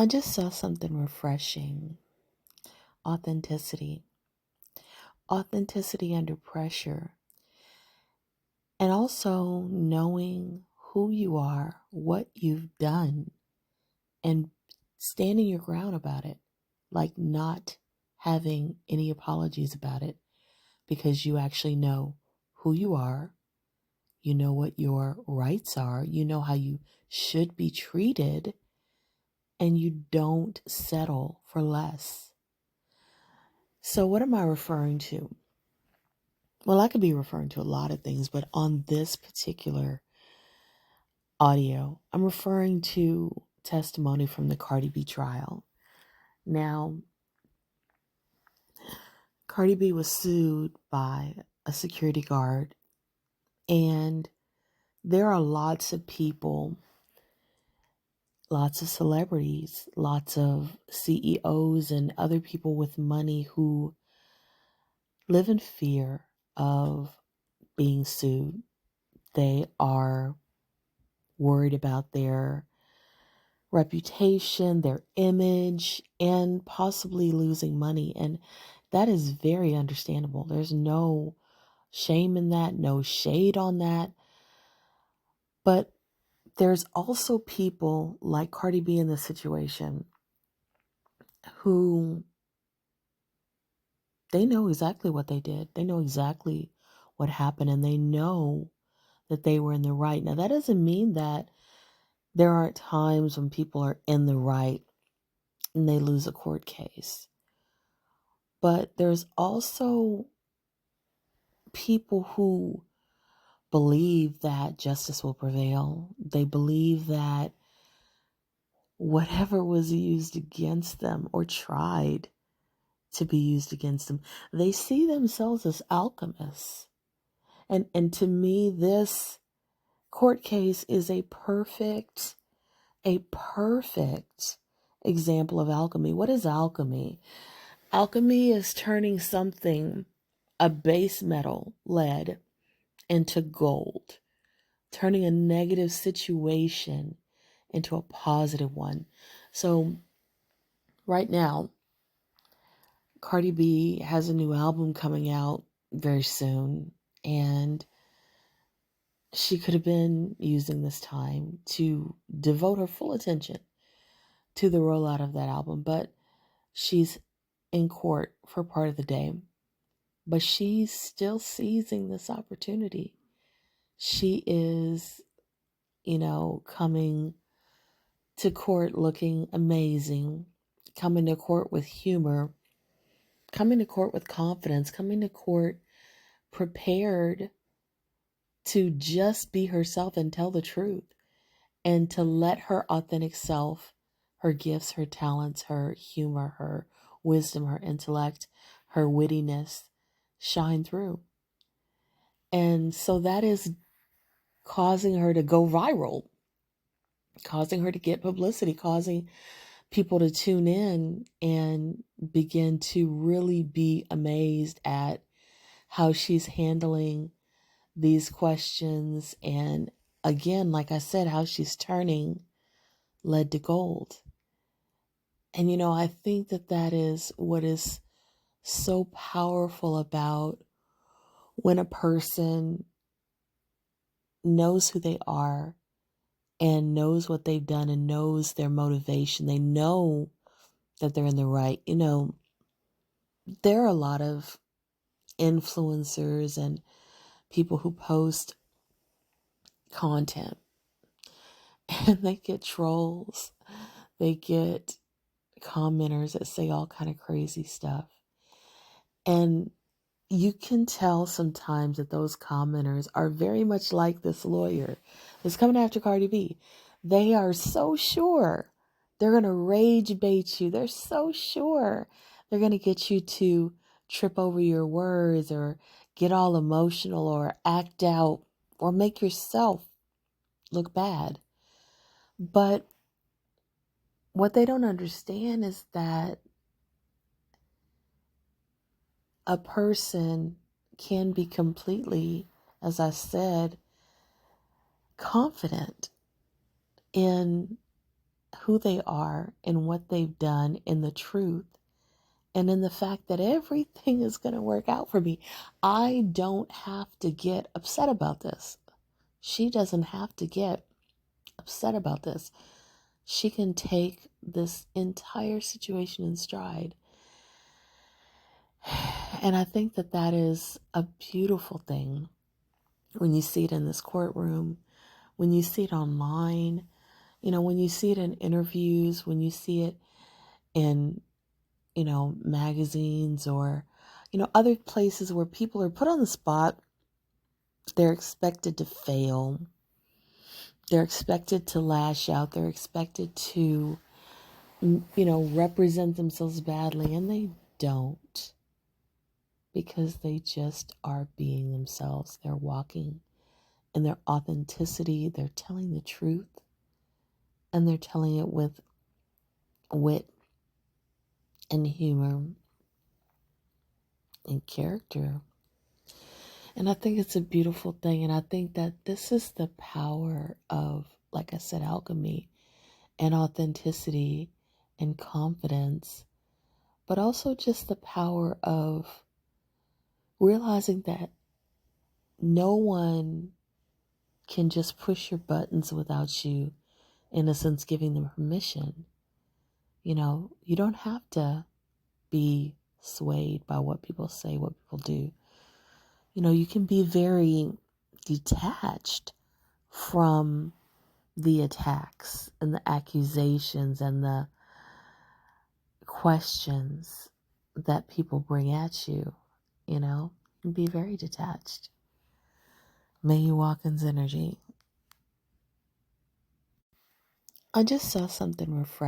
I just saw something refreshing. Authenticity. Authenticity under pressure. And also knowing who you are, what you've done, and standing your ground about it. Like not having any apologies about it because you actually know who you are. You know what your rights are. You know how you should be treated. And you don't settle for less. So, what am I referring to? Well, I could be referring to a lot of things, but on this particular audio, I'm referring to testimony from the Cardi B trial. Now, Cardi B was sued by a security guard, and there are lots of people, lots of celebrities, lots of CEOs, and other people with money who live in fear of being sued. They are worried about their reputation, their image, and possibly losing money. And that is very understandable. There's no shame in that, no shade on that. But there's also people like Cardi B in this situation who they know exactly what they did. They know exactly what happened and they know that they were in the right. Now, that doesn't mean that there aren't times when people are in the right and they lose a court case. But there's also people who believe that justice will prevail. They believe that whatever was used against them or tried to be used against them, they see themselves as alchemists. And to me, this court case is a perfect example of alchemy. What is alchemy? Alchemy is turning something, a base metal, lead, into gold, turning a negative situation into a positive one. So, right now, Cardi B has a new album coming out very soon, and she could have been using this time to devote her full attention to the rollout of that album, but she's in court for part of the day. But she's still seizing this opportunity. She is, coming to court looking amazing, coming to court with humor, coming to court with confidence, coming to court prepared to just be herself and tell the truth and to let her authentic self, her gifts, her talents, her humor, her wisdom, her intellect, her wittiness shine through. And so that is causing her to go viral, causing her to get publicity, causing people to tune in and begin to really be amazed at how she's handling these questions. And again, like I said, how she's turning lead to gold. And, I think that is what is so powerful about when a person knows who they are and knows what they've done and knows their motivation. They know that they're in the right. There are a lot of influencers and people who post content and they get trolls. They get commenters that say all kind of crazy stuff. And you can tell sometimes that those commenters are very much like this lawyer that's coming after Cardi B. They are so sure they're going to rage bait you. They're so sure they're going to get you to trip over your words or get all emotional or act out or make yourself look bad. But what they don't understand is that a person can be completely, as I said, confident in who they are and what they've done in the truth and in the fact that everything is going to work out for me. I don't have to get upset about this. She doesn't have to get upset about this. She can take this entire situation in stride. And I think that that is a beautiful thing when you see it in this courtroom, when you see it online, when you see it in interviews, when you see it in, magazines or, other places where people are put on the spot. They're expected to fail. They're expected to lash out. They're expected to, represent themselves badly, and they don't, because they just are being themselves. They're walking in their authenticity. They're telling the truth, and they're telling it with wit and humor and character. And I think it's a beautiful thing. And I think that this is the power of, like I said, alchemy and authenticity and confidence, but also just the power of realizing that no one can just push your buttons without you, in a sense, giving them permission. You don't have to be swayed by what people say, what people do. You can be very detached from the attacks and the accusations and the questions that people bring at you, and be very detached. May you walk in synergy. I just saw something refreshing.